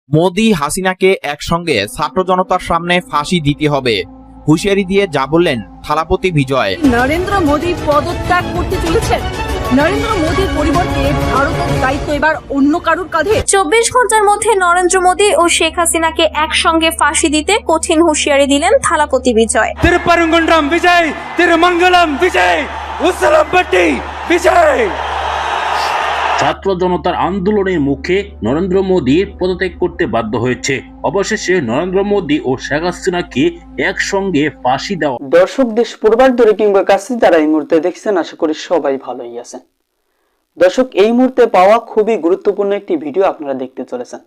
মোদি হাসিনাকে একসঙ্গে ছাত্র জনতার সামনে ফাঁসি দিতে হবে, হুঁশিয়ারি দিয়ে যা বললেন থালাপতি বিজয়। নরেন্দ্র মোদী পদত্যাগ করতে চলেছেন। নরেন্দ্র মোদীর পরিবর্তে ভারতের দায়িত্ব এবার অন্য কারুর কাঁধে। 24 ঘন্টার মধ্যে নরেন্দ্র মোদী ও শেখ হাসিনাকে একসঙ্গে ফাঁসি দিতে কঠিন হুঁশিয়ারি দিলেন থালাপতি বিজয়। তিরুপরঙ্গুন্ড্রম বিজয়, তিরুমঙ্গলম বিজয়, উসলামপট্টি বিজয়। ছাত্র জনতার আন্দোলনের মুখে নরেন্দ্র মোদী পদত্যাগ করতে বাধ্য হয়েছে। অবশেষে নরেন্দ্র মোদী ও শেখ হাসিনাকে একসঙ্গে ফাঁসি দেওয়া। দর্শক, দেশ পূর্বার দূরে কিংবা কাছে যারা এই মুহূর্তে দেখছেন, আশা করি সবাই ভালোই আছেন। দর্শক, এই মুহূর্তে পাওয়া খুবই গুরুত্বপূর্ণ একটি ভিডিও আপনারা দেখতে চলেছেন।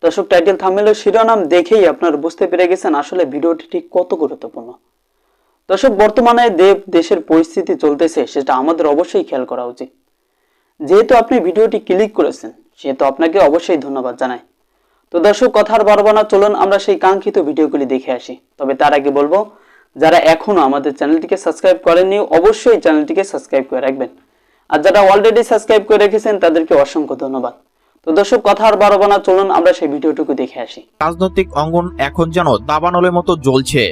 দর্শক, টাইটেল থাম্বনেল ও শিরোনাম দেখেই আপনারা বুঝতে পেরে গেছেন আসলে ভিডিওটি ঠিক কত গুরুত্বপূর্ণ। দর্শক, বর্তমানে দেশের পরিস্থিতি চলতেছে সেটা আমাদের অবশ্যই খেয়াল করা উচিত। যেহেতু আপনি ভিডিওটি ক্লিক করেছেন সেহেতু আপনাকে অবশ্যই ধন্যবাদ জানাই। তো দর্শক, কথার বাড়াবো না, চলুন আমরা সেই কাঙ্ক্ষিত ভিডিওগুলি দেখে আসি। তবে তার আগে বলবো, যারা এখনো আমাদের চ্যানেলটিকে সাবস্ক্রাইব করেননি অবশ্যই চ্যানেলটিকে সাবস্ক্রাইব করে রাখবেন, আর যারা অলরেডি সাবস্ক্রাইব করে রেখেছেন তাদেরকে অসংখ্য ধন্যবাদ। তো দর্শক, কথা আর বাড়াবো না, চলুন আমরা সেই ভিডিওটুকু দেখে আসি। রাজনৈতিক অঙ্গন এখন যেন দাবানলের মতো জ্বলছে।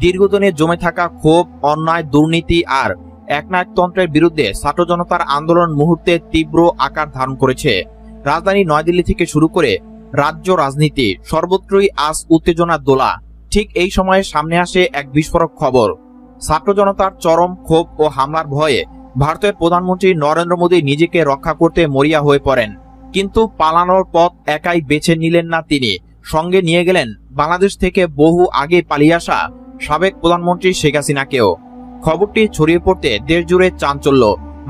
দীর্ঘদিনে জমে থাকা ক্ষোভ, অন্যায়, দুর্নীতি আর একনায়কতন্ত্রের বিরুদ্ধে ছাত্র জনতার আন্দোলন মুহূর্তে তীব্র আকার ধারণ করেছে। রাজধানী নয়াদিল্লি থেকে শুরু করে রাজ্য রাজনীতি সর্বত্রই আজ উত্তেজনার দোলা। ঠিক এই সময়ে সামনে আসে এক বিস্ফোরক খবর। ছাত্র জনতার চরম ক্ষোভ ও হামলার ভয়ে ভারতের প্রধানমন্ত্রী নরেন্দ্র মোদী নিজেকে রক্ষা করতে মরিয়া হয়ে পড়েন। কিন্তু পালানোর পথ একাই বেছে নিলেন না তিনি, সঙ্গে নিয়ে গেলেন বাংলাদেশ থেকে বহু আগে পালিয়ে আসা সাবেক প্রধানমন্ত্রী শেখ হাসিনাকেও। খবরটি ছড়িয়ে পড়তে দেশ জুড়ে চাঞ্চল্য।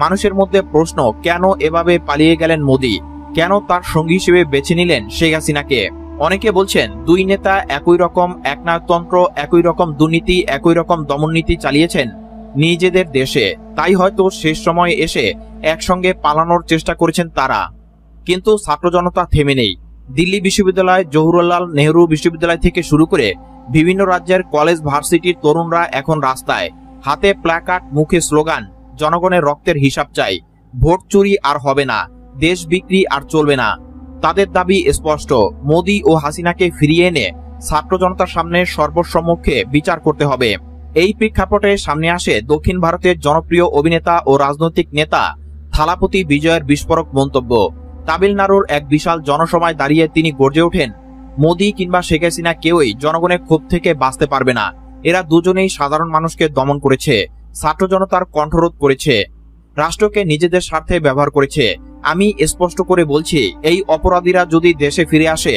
মানুষের মধ্যে প্রশ্ন, কেন এভাবে পালিয়ে গেলেন মোদী? কেন তার সঙ্গী হিসেবে বেছে নিলেন শেখ হাসিনাকে? অনেকে বলছেন দুই নেতা একই রকম একনায়কতন্ত্র, একই রকম দুর্নীতি, একই রকম দমননীতি চালিয়েছেন নিজেদের দেশে, তাই হয়তো শেষ সময়ে এসে একসঙ্গে পালানোর চেষ্টা করেছেন তারা। কিন্তু ছাত্র জনতা থেমে নেই। দিল্লি বিশ্ববিদ্যালয়, জওহরলাল নেহরু বিশ্ববিদ্যালয় থেকে শুরু করে বিভিন্ন রাজ্যের কলেজ ভার্সিটির তরুণরা এখন রাস্তায়, হাতে প্ল্যাকার্ড, মুখে স্লোগান, জনগণের রক্তের হিসাব চাই, ভোট চুরি আর হবে না, দেশ বিক্রি আর চলবে না। তাদের দাবি স্পষ্ট, মোদী ও হাসিনাকে ফিরিয়ে এনে ছাত্র জনতার সামনে সর্বসম্মুখে বিচার করতে হবে। এই প্রেক্ষাপটে সামনে আসে দক্ষিণ ভারতের জনপ্রিয় অভিনেতা ও রাজনৈতিক নেতা থালাপতি বিজয়ের বিস্ফোরক মন্তব্য। তামিলনাড়ুর এক বিশাল জনসভায় দাঁড়িয়ে তিনি গর্জে ওঠেন, মোদী কিংবা শেখ হাসিনা কেউই জনগণের ক্ষোভ থেকে বাঁচতে পারবে না। এরা দুজনেই সাধারণ মানুষকে দমন করেছে, ছাত্র জনতার কণ্ঠরোধ করেছে, রাষ্ট্রকে নিজেদের স্বার্থে ব্যবহার করেছে। আমি স্পষ্ট করে বলছি, এই অপরাধীরা যদি দেশে ফিরে আসে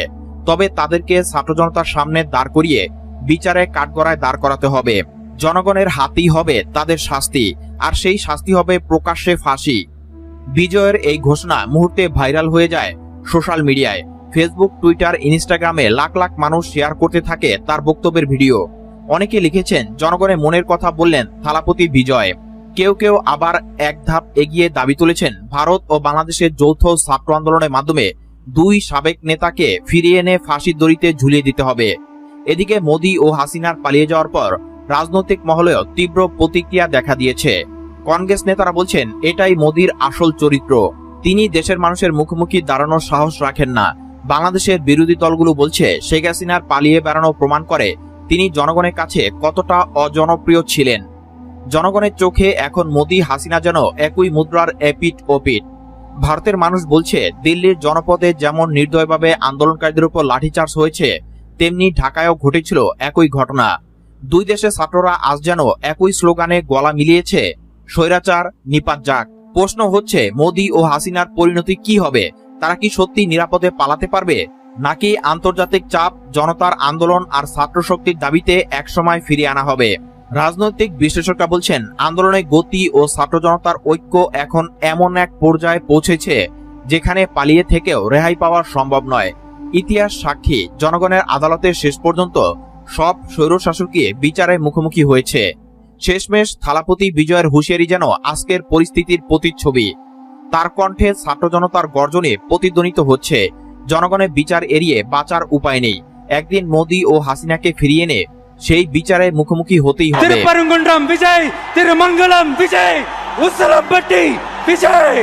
তবে তাদেরকে ছাত্র জনতার সামনে দাঁড় করিয়ে বিচারে কাঠগড়ায় দাঁড় করাতে হবে। জনগণের হাতেই হবে তাদের শাস্তি, আর সেই শাস্তি হবে প্রকাশ্যে ফাঁসি। বিজয়ের এই ঘোষণা মুহূর্তে ভাইরাল হয়ে যায় সোশ্যাল মিডিয়ায়। ফেসবুক, টুইটার, ইনস্টাগ্রামে লাখ লাখ মানুষ শেয়ার করতে থাকে তার বক্তব্যের ভিডিও। অনেকে লিখেছেন, জনগণের মনের কথা বললেন থালাপতি বিজয়। কেউ কেউ আবার এক ধাপ এগিয়ে দাবি তুলেছেন, ভারত ও বাংলাদেশের যৌথ ছাত্র আন্দোলনের মাধ্যমে দুই সাবেক নেতাকে ফিরিয়ে এনে ফাঁসির দড়িতে ঝুলিয়ে দিতে হবে। এদিকে মোদী ও হাসিনার পালিয়ে যাওয়ার পর রাজনৈতিক মহলেও তীব্র প্রতিক্রিয়া দেখা দিয়েছে। কংগ্রেস নেতারা বলছেন, এটাই মোদীর আসল চরিত্র, তিনি দেশের মানুষের মুখোমুখি দাঁড়ানোর সাহস রাখেন না। বাংলাদেশের বিরোধী দলগুলো বলছে, শেখ হাসিনার পালিয়ে বেড়ানো প্রমাণ করে তিনি জনগণের কাছে কতটা অজনপ্রিয় ছিলেন। জনগণের চোখে এখন মোদী হাসিনা যেন একই মুদ্রার এপিঠ ওপিঠ। ভারতের মানুষ বলছে, দিল্লির জনপদে যেমন নির্দয়ভাবে আন্দোলনকারীদের উপর লাঠিচার্জ হয়েছে, তেমনি ঢাকায়ও ঘটেছিল একই ঘটনা। দুই দেশের ছাত্ররা আজ যেন একই স্লোগানে গলা মিলিয়েছে, স্বৈরাচার নিপাত যাক। প্রশ্ন হচ্ছে, মোদী ও হাসিনার পরিণতি কি হবে? তারা কি সত্যি নিরাপদে পালাতে পারবে, নাকি আন্তর্জাতিক চাপ, জনতার আন্দোলন আর ছাত্র শক্তির দাবিতে একসময় ফিরিয়ে আনা হবে? রাজনৈতিক বিশ্লেষকরা বলছেন, আন্দোলনের গতি ও ছাত্র জনতার ঐক্য এখন এমন এক পর্যায়ে পৌঁছেছে যেখানে পালিয়ে থেকেও রেহাই পাওয়া সম্ভব নয়। ইতিহাস সাক্ষী, জনগণের আদালতে শেষ পর্যন্ত সব স্বৈরশাসকই বিচারের মুখোমুখি হয়েছে। শেষমেশ থালাপতি বিজয়ের হুঁশিয়ারি যেন আজকের পরিস্থিতির প্রতিচ্ছবি। তার কণ্ঠে ছাত্র জনতার গর্জনে প্রতিধ্বনিত হচ্ছে, জনগণের বিচার এড়িয়ে বাঁচার উপায় নেই। একদিন মোদী ও হাসিনাকে ফিরিয়ে এনে সেই বিচারের মুখোমুখি হতেই হবে। তিরুপরঙ্গুন্ড্রম বিজয়, তিরুমঙ্গলম বিজয়, উসলামপট্টি বিজয়।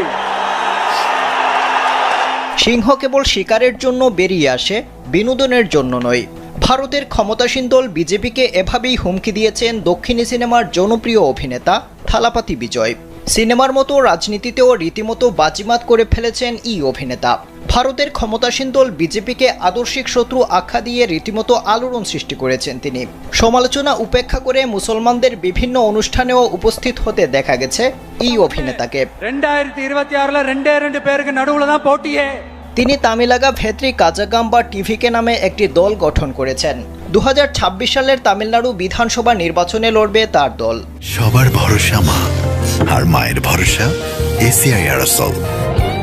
সিংহ কেবল শিকারের জন্য বেরিয়ে আসে, বিনোদনের জন্য নয়। ভারতের ক্ষমতাসীন দল বিজেপিকে এভাবেই হুমকি দিয়েছেন দক্ষিণী সিনেমার জনপ্রিয় অভিনেতা থালাপতি বিজয়। সিনেমার মতো রাজনীতিতেও রীতিমতো বাজিমাত করে ফেলেছেন এই অভিনেতা। ভারতের ক্ষমতাসীন দল বিজেপিকে আদর্শিক শত্রু আখ্যা দিয়ে রীতিমতো আলোড়ন সৃষ্টি করেছেন তিনি। সমালোচনা উপেক্ষা করে মুসলমানদের বিভিন্ন অনুষ্ঠানেও উপস্থিত হতে দেখা গেছে এই অভিনেতাকে। 2026 2 பேருக்கு நடுவுல தான் போட்டியே। তিনি তামিলাগা ভেত্রি কাজাগাম বা টিভিকে নামে একটি দল গঠন করেছেন। 2026 সালের তামিলনাড়ু বিধানসভা নির্বাচনে লড়বে তার দল। সবার ভরসা মা, আর মায়ের ভরসা এসিআই এরোসল।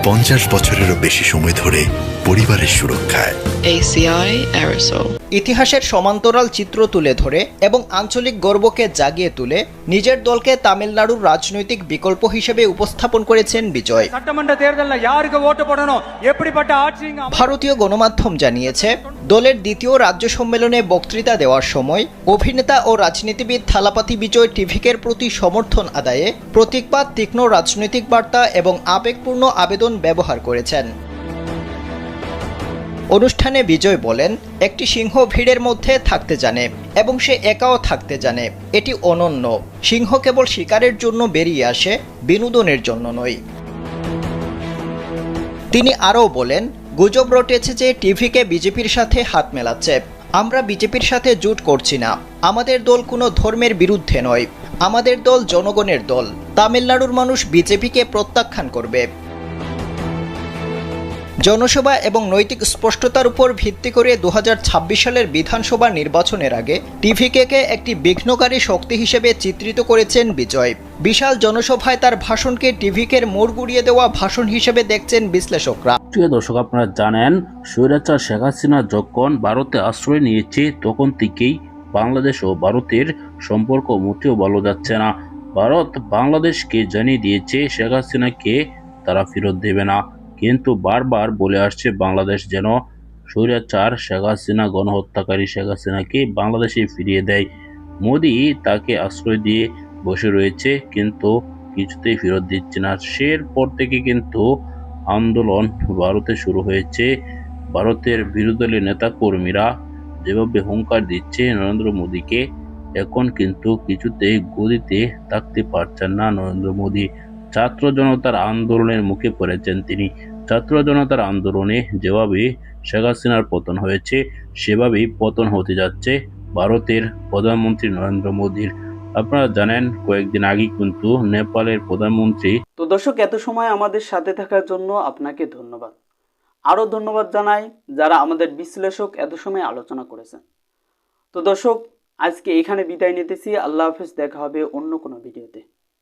50 বছরেরও বেশি সময় ধরে পরিবারের সুরক্ষায় ACI Aerosol। ইতিহাসের সমান্তরাল চিত্র তুলে ধরে এবং আঞ্চলিক গর্বকে জাগিয়ে তুলে নিজের দলকে তামিলনাড়ুর রাজনৈতিক বিকল্প হিসেবে উপস্থাপন করেছেন বিজয়। சட்டமன்ற தேர்தல்ல யாருக்கு ஓட்டு போடணும், எப்படிப்பட்ட ஆட்சி ভারতীয় গণমাধ্যম জানিয়েছে, দলের দ্বিতীয় রাজ্য সম্মেলনে বক্তৃতা দেওয়ার সময় অভিনেতা ও রাজনীতিবিদ থালাপতি বিজয় টিভিকের প্রতি সমর্থন আদায়ে প্রতীকবাদ, তীক্ষ্ণ রাজনৈতিক বার্তা এবং আবেগপূর্ণ আবেদন ব্যবহার করেছেন। অনুষ্ঠানে বিজয় বলেন, একটি সিংহ ভিড়ের মধ্যে থাকতে জানে এবং সে একাও থাকতে জানে। এটি অনন্য। সিংহ কেবল শিকারের জন্য বেরিয়ে আসে, বিনোদনের জন্য নয়। তিনি আরও বলেন, গুজব রটেছে যে টিভিকে বিজেপির সাথে হাত মেলাচ্ছে। আমরা বিজেপির সাথে জোট করছি না। আমাদের দল কোনো ধর্মের বিরুদ্ধে নয়। আমাদের দল জনগণের দল। তামিলনাড়ুর মানুষ বিজেপিকে প্রত্যাখ্যান করবে। জনসভা এবং নৈতিক স্পষ্টতার উপর ভিত্তি করে 2026 সালের বিধানসভা নির্বাচনের আগে টিভিকে একটি বিঘ্নকারী শক্তি হিসেবে চিত্রিত করেছেন বিজয়। বিশাল জনসভায় তার ভাষণকে টিভিকের মোড় গুড়িয়ে দেওয়া ভাষণ হিসেবে দেখছেন বিশ্লেষকরা। প্রিয় দর্শক, আপনারা জানেন স্বৈরাচার শেখ হাসিনা যখন ভারতে আশ্রয় নিয়েছে তখন থেকেই বাংলাদেশ ও ভারতের সম্পর্ক মোটেও ভালো যাচ্ছে না। ভারত বাংলাদেশকে জানিয়ে দিয়েছে শেখ হাসিনাকে তারা ফেরত দেবে না, কিন্তু বারবার বলে আসছে বাংলাদেশ যেন স্বৈরাচার শেখ হাসিনা, গণহত্যাকারী শেখ হাসিনাকে বাংলাদেশে ফিরিয়ে দেয়। মোদি তাকে আশ্রয় দিয়ে বসে রয়েছে, কিন্তু কিছুতেই ফেরত দিচ্ছে না। পর থেকে কিন্তু আন্দোলন ভারতে শুরু হয়েছে। ভারতের বিরোধী দলের নেতাকর্মীরা যেভাবে হুঙ্কার দিচ্ছে নরেন্দ্র মোদীকে, এখন কিন্তু কিছুতেই গদিতে থাকতে পারছেন না নরেন্দ্র মোদী। ছাত্র জনতার আন্দোলনের মুখে পড়েছেন তিনি। ছাত্র জনতার আন্দোলনে যেভাবে শেখ হাসিনার পতন হয়েছে, সেভাবেই পতন হতে যাচ্ছে ভারতের প্রধানমন্ত্রী নরেন্দ্র মোদীর। আপনারা জানেন কয়েকদিন আগে কিন্তু নেপালের প্রধানমন্ত্রী। তো দর্শক, এত সময় আমাদের সাথে থাকার জন্য আপনাকে ধন্যবাদ। আরও ধন্যবাদ জানাই যারা আমাদের বিশ্লেষক এত সময় আলোচনা করেছেন। তো দর্শক, আজকে এখানে বিদায় নিতেছি। আল্লাহ হাফেজ। দেখা হবে অন্য কোনো ভিডিওতে।